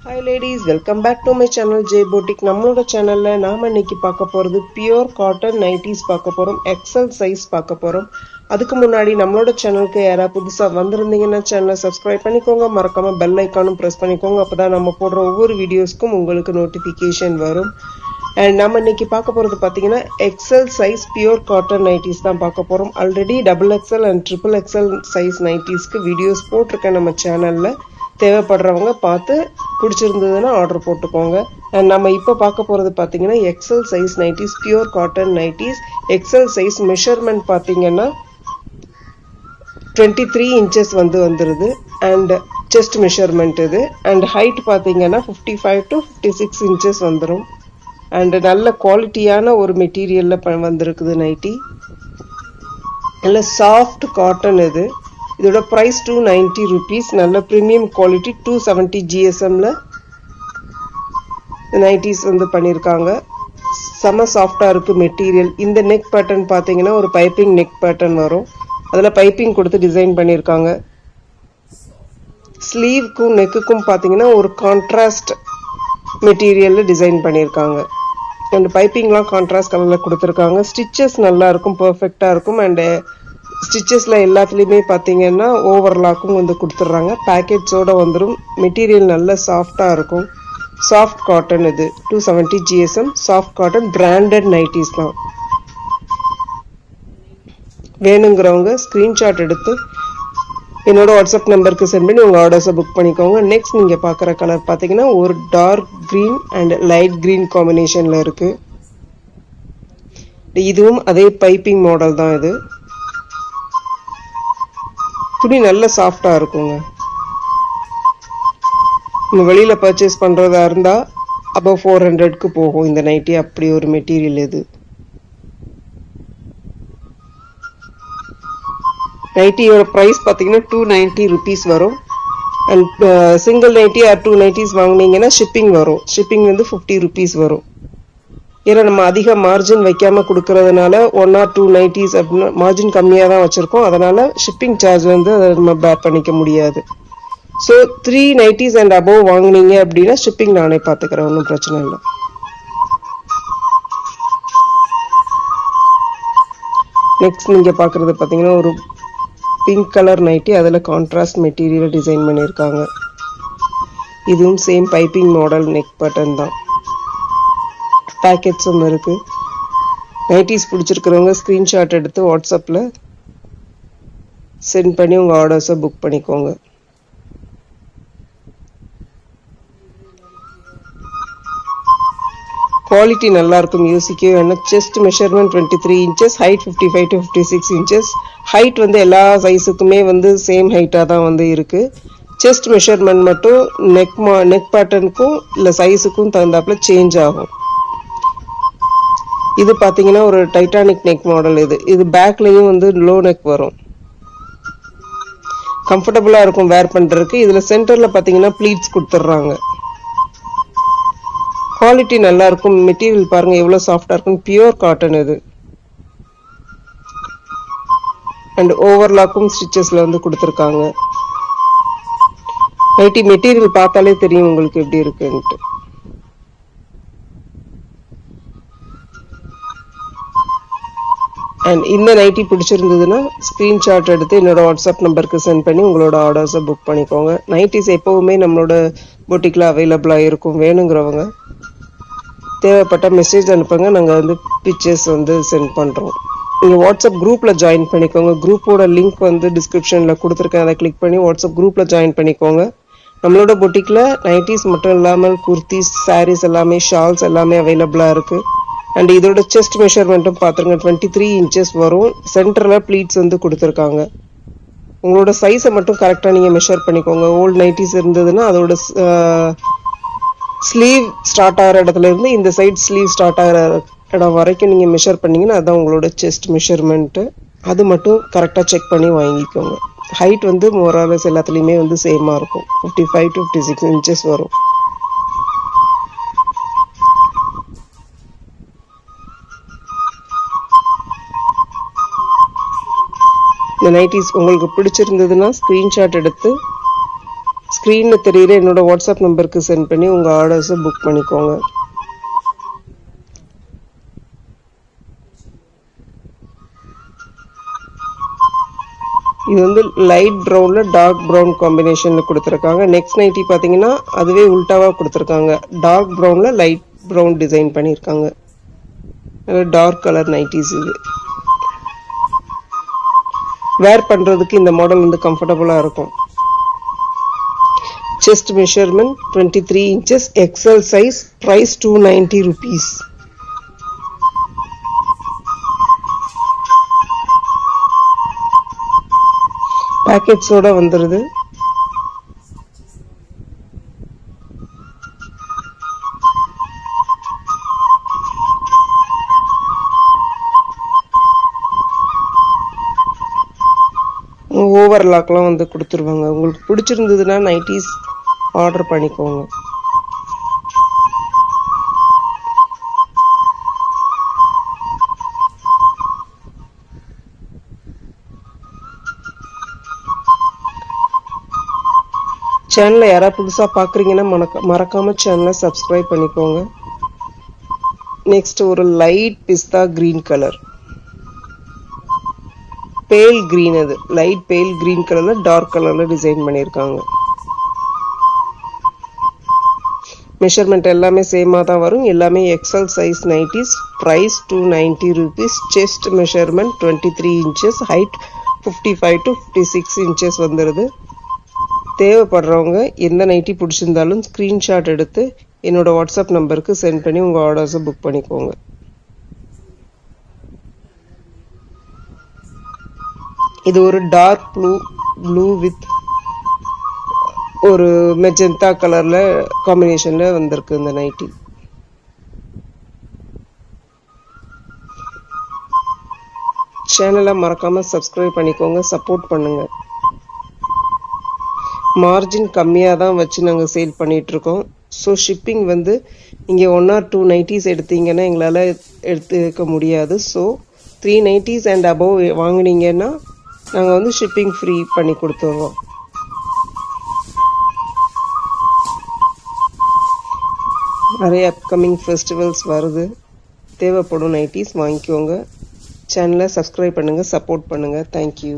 Hi ladies, welcome back to my channel J Boutique. நம்மளோட சேனல்ல நாம இன்னைக்கு பார்க்க போறது பியூர் காட்டன் நைட்டிஸ் பார்க்க போறோம். XL சைஸ் பார்க்க போறோம். அதுக்கு முன்னாடி நம்மளோட சேனலுக்கு யாரா புதுசா வந்திருந்தீங்கன்னா சேனலை சப்ஸ்கிரைப் பண்ணிக்கோங்க. மறக்காம பெல் ஐகானும் பிரஸ் பண்ணிக்கோங்க. அப்பதான் நம்ம போடுற ஒவ்வொரு வீடியோஸ்க்கும் உங்களுக்கு நோட்டிபிகேஷன் வரும். அண்ட் நம்ம இன்னைக்கு பார்க்க போறது பாத்தீங்கன்னா XL size pure cotton nighties தான் பார்க்க போறோம். Already XXL and XXL size நைட்டிஸ்க்கு வீடியோஸ் போட்டிருக்கேன் நம்ம சேனல்ல. தேவைப்படுறவங்க பார்த்து பிடிச்சிருந்ததுன்னா ஆர்டர் போட்டுக்கோங்க. அண்ட் நம்ம இப்போ பார்க்க போகிறது பார்த்தீங்கன்னா XL size nighties pure cotton nighties. XL size measurement பார்த்தீங்கன்னா 23 inches வந்துருது. அண்ட் செஸ்ட் மெஷர்மெண்ட் இது. அண்ட் ஹைட் பார்த்தீங்கன்னா 55 to 56 inches வந்துடும். அண்ட் நல்ல குவாலிட்டியான ஒரு மெட்டீரியலில் வந்திருக்குது நைட்டி. நல்ல சாஃப்ட் காட்டன் இது. இதோட பிரைஸ் 290 rupees. நல்ல பிரீமியம் குவாலிட்டி 270 GSMல நைட்டிஸ் பண்ணியிருக்காங்க. செம சாஃப்டா இருக்கு மெட்டீரியல். இந்த நெக் பேட்டர்ன் பார்த்தீங்கன்னா ஒரு பைப்பிங் நெக் பேட்டர்ன் வரும். அதில் பைப்பிங் கொடுத்து டிசைன் பண்ணியிருக்காங்க. ஸ்லீவ்க்கும் நெக்குக்கும் பார்த்தீங்கன்னா ஒரு கான்ட்ராஸ்ட் மெட்டீரியல்ல டிசைன் பண்ணியிருக்காங்க. அண்ட் பைப்பிங்லாம் கான்ட்ராஸ்ட் கலர்ல கொடுத்துருக்காங்க. ஸ்டிச்சஸ் நல்லா இருக்கும், பர்ஃபெக்டா இருக்கும். அண்ட் ஸ்டிச்சஸ்ல எல்லாத்துலேயுமே பார்த்தீங்கன்னா ஓவர்லாக்கும் கொடுத்துட்றாங்க. பேக்கெட்ஸோட வந்துடும். மெட்டீரியல் நல்ல சாஃப்டா இருக்கும். சாஃப்ட் காட்டன் இது. 270 GSM soft cotton branded nighties தான். வேணுங்கிறவங்க ஸ்கிரீன்ஷாட் எடுத்து என்னோட வாட்ஸ்அப் நம்பருக்கு சென்ட் பண்ணி உங்கள் ஆர்டர்ஸை புக் பண்ணிக்கோங்க. நெக்ஸ்ட் நீங்கள் பார்க்குற கலர் பார்த்தீங்கன்னா ஒரு dark green and light green காம்பினேஷனில் இருக்கு. இதுவும் அதே பைப்பிங் மாடல் தான். இது துணி நல்ல சாஃப்டா இருக்குங்க. நம்ம வெளியில பர்ச்சேஸ் பண்றதா இருந்தா above 400க்கு போகும் இந்த நைட்டி. அப்படி ஒரு மெட்டீரியல் இது. நைட்டியோட பிரைஸ் பாத்தீங்கன்னா 290 rupees வரும். And single nighty or 2 nighties வாங்கினீங்கன்னா ஷிப்பிங் வரும். ஷிப்பிங் 50 rupees வரும். ஏன்னா நம்ம அதிக மார்ஜின் வைக்காம கொடுக்கறதுனால 1 or 2 நைட்டிஸ் அப்படின்னு மார்ஜின் கம்மியாக தான் வச்சிருக்கோம். அதனால ஷிப்பிங் சார்ஜ் அதை நம்ம பேர் பண்ணிக்க முடியாது. ஸோ 3 நைட்டிஸ் அண்ட் அபோவ் வாங்கினீங்க அப்படின்னா ஷிப்பிங் நானே பார்த்துக்கிறேன், ஒன்றும் பிரச்சனை இல்லை. நெக்ஸ்ட் நீங்க பார்க்கறது பார்த்தீங்கன்னா ஒரு பிங்க் கலர் நைட்டி. அதில் கான்ட்ராஸ்ட் மெட்டீரியல் டிசைன் பண்ணியிருக்காங்க. இதுவும் same piping model neck pattern தான். பேக்கெட்ஸும் இருக்கு. நைட்டிஸ் பிடிச்சிருக்கிறவங்க ஸ்கிரீன்ஷாட் எடுத்து வாட்ஸ்அப்பில் சென்ட் பண்ணி உங்கள் ஆர்டர்ஸை புக் பண்ணிக்கோங்க. குவாலிட்டி நல்லா இருக்கும், யோசிக்கவே வேணும். Chest measurement 23 inches, height 55 to 56 inches. Height எல்லா சைஸுக்குமே சேம் ஹைட்டாக தான் இருக்கு. செஸ்ட் மெஷர்மெண்ட் மட்டும் நெக் பேட்டர்னுக்கும் இல்லை சைஸுக்கும் தகுந்தாப்புல சேஞ்ச் ஆகும். இது பாத்தீங்கன்னா ஒரு டைட்டானிக் நெக் மாடல். இது பேக்லயும் லோ நெக் வரும். கம்ஃபர்டபுளா இருக்கும் வேர் பண்றதுக்கு. இதுல சென்டர்ல பாத்தீங்கன்னா ப்ளீட்ஸ் கொடுத்துட்றாங்க. குவாலிட்டி நல்லா இருக்கும். மெட்டீரியல் பாருங்க எவ்வளவு சாஃப்டா இருக்கும். பியூர் காட்டன் இது. அண்ட் ஓவர்லாக்கும் ஸ்டிச்சஸ்ல கொடுத்துருக்காங்க. நைட்டி மெட்டீரியல் பார்த்தாலே தெரியும் உங்களுக்கு எப்படி இருக்குன்ட்டு. அண்ட் இந்த நைட்டி பிடிச்சிருந்ததுன்னா ஸ்கிரீன்ஷாட் எடுத்து என்னோட வாட்ஸ்அப் நம்பருக்கு சென்ட் பண்ணி உங்களோட ஆர்டர்ஸை புக் பண்ணிக்கோங்க. நைட்டிஸ் எப்பவுமே நம்மளோட பொட்டிக்கில் அவைலபிளாக இருக்கும். வேணுங்கிறவங்க தேவைப்பட்ட மெசேஜ் அனுப்புங்க. நாங்கள் பிக்சர்ஸ் சென்ட் பண்ணுறோம். நீங்கள் வாட்ஸ்அப் குரூப்பில் ஜாயின் பண்ணிக்கோங்க. குரூப்போட லிங்க் டிஸ்கிரிப்ஷனில் கொடுத்துருக்கேன். அதை கிளிக் பண்ணி வாட்ஸ்அப் குரூப்பில் ஜாயின் பண்ணிக்கோங்க. நம்மளோட பொட்டிக்கில் நைட்டிஸ் மட்டும் இல்லாமல் குர்த்திஸ், சாரீஸ் எல்லாமே, ஷால்ஸ் எல்லாமே அவைலபிளாக இருக்குது. அண்ட் இதோட செஸ்ட் மெஷர்மெண்ட்டும் பார்த்துருங்க 23 inches வரும். சென்டரில் ப்ளீட்ஸ் கொடுத்துருக்காங்க. உங்களோட சைஸை மட்டும் கரெக்டாக நீங்கள் மெஷர் பண்ணிக்கோங்க. ஓல்டு நைட்டிஸ் இருந்ததுன்னா அதோட ஸ்லீவ் ஸ்டார்ட் ஆகிற இடத்துல இருந்து இந்த சைட் ஸ்லீவ் ஸ்டார்ட் ஆகிற இடம் வரைக்கும் நீங்கள் மெஷர் பண்ணீங்கன்னா அதுதான் உங்களோட செஸ்ட் மெஷர்மெண்ட்டு. அது மட்டும் கரெக்டாக செக் பண்ணி வாங்கிக்கோங்க. ஹைட் மோராலஸ் எல்லாத்துலேயுமே சேமாக இருக்கும். 55 to 56 inches வரும். இந்த நைட்டிஸ் உங்களுக்கு பிடிச்சிருந்ததுன்னா ஸ்கிரீன்ஷாட் எடுத்து ஸ்க்ரீனில் தெரியுற என்னோட வாட்ஸ்அப் நம்பருக்கு சென்ட் பண்ணி உங்கள் ஆர்டர்ஸை புக் பண்ணிக்கோங்க. இது வந்து லைட் ப்ரௌனில் டார்க் ப்ரௌன் காம்பினேஷனில் கொடுத்துருக்காங்க. நெக்ஸ்ட் நைட்டி பார்த்தீங்கன்னா அதுவே உல்டாவாக கொடுத்துருக்காங்க. டார்க் ப்ரௌனில் லைட் ப்ரௌன் டிசைன் பண்ணியிருக்காங்க. டார்க் கலர் நைட்டிஸ் இது. வேர் பண்ணுறதுக்கு இந்த மாடல் வந்து கம்ஃபர்டபுளாக இருக்கும். Chest measurement 23 inches, XL size, price 290 rupees. பேக்கெட்ஸோட வந்துருது. ஓவர்லாக்லாம் வந்து கொடுத்துருவாங்க. உங்களுக்கு பிடிச்சிருந்ததுன்னா நைட்டிஸ் ஆர்டர் பண்ணிக்கோங்க. சேனலை யாராவது புதுசாக பார்க்குறீங்கன்னா மறக்காமல் சேனலை சப்ஸ்கிரைப் பண்ணிக்கோங்க. நெக்ஸ்ட் ஒரு லைட் பிஸ்தா கிரீன் கலர், பேல் கிரீன், அது லைட் பேல் கிரீன் கலரில் டார்க் கலரில் டிசைன் பண்ணியிருக்காங்க. மெஷர்மெண்ட் எல்லாமே சேமாக தான் வரும். எல்லாமே XL size nighties. Price 290 rupees. Chest measurement 23 inches, height 55 to 56 inches வந்துடுது. தேவைப்படுறவங்க எந்த நைட்டி பிடிச்சிருந்தாலும் ஸ்க்ரீன்ஷாட் எடுத்து என்னோட வாட்ஸ்அப் நம்பருக்கு சென்ட் பண்ணி உங்கள் ஆர்டர்ஸை புக் பண்ணிக்கோங்க. இது ஒரு டார்க் ப்ளூ வித் ஒரு மெஜந்தா கலர்ல காம்பினேஷன்ல வந்திருக்கு இந்த நைட்டி. சேனலை மறக்காம சப்ஸ்கிரைப் பண்ணிக்கோங்க, சப்போர்ட் பண்ணுங்க. மார்ஜின் கம்மியாக தான் வச்சு நாங்கள் சேல் பண்ணிகிட்ருக்கோம். ஸோ ஷிப்பிங் வந்து இங்கே 1 or 2 நைட்டிஸ் எடுத்தீங்கன்னா எங்களால் எடுத்துக்க முடியாது. ஸோ 3 நைட்டிஸ் அண்ட் அபவ் வாங்கினீங்கன்னா நாங்கள் வந்து ஷிப்பிங் ஃப்ரீ பண்ணி கொடுத்துருவோம். நிறைய அப்கமிங் ஃபெஸ்டிவல்ஸ் வருது. தேவைப்படும் நைட்டிஸ் வாங்கிக்கோங்க. சேனலை சப்ஸ்கிரைப் பண்ணுங்கள், சப்போர்ட் பண்ணுங்கள். தேங்க்யூ.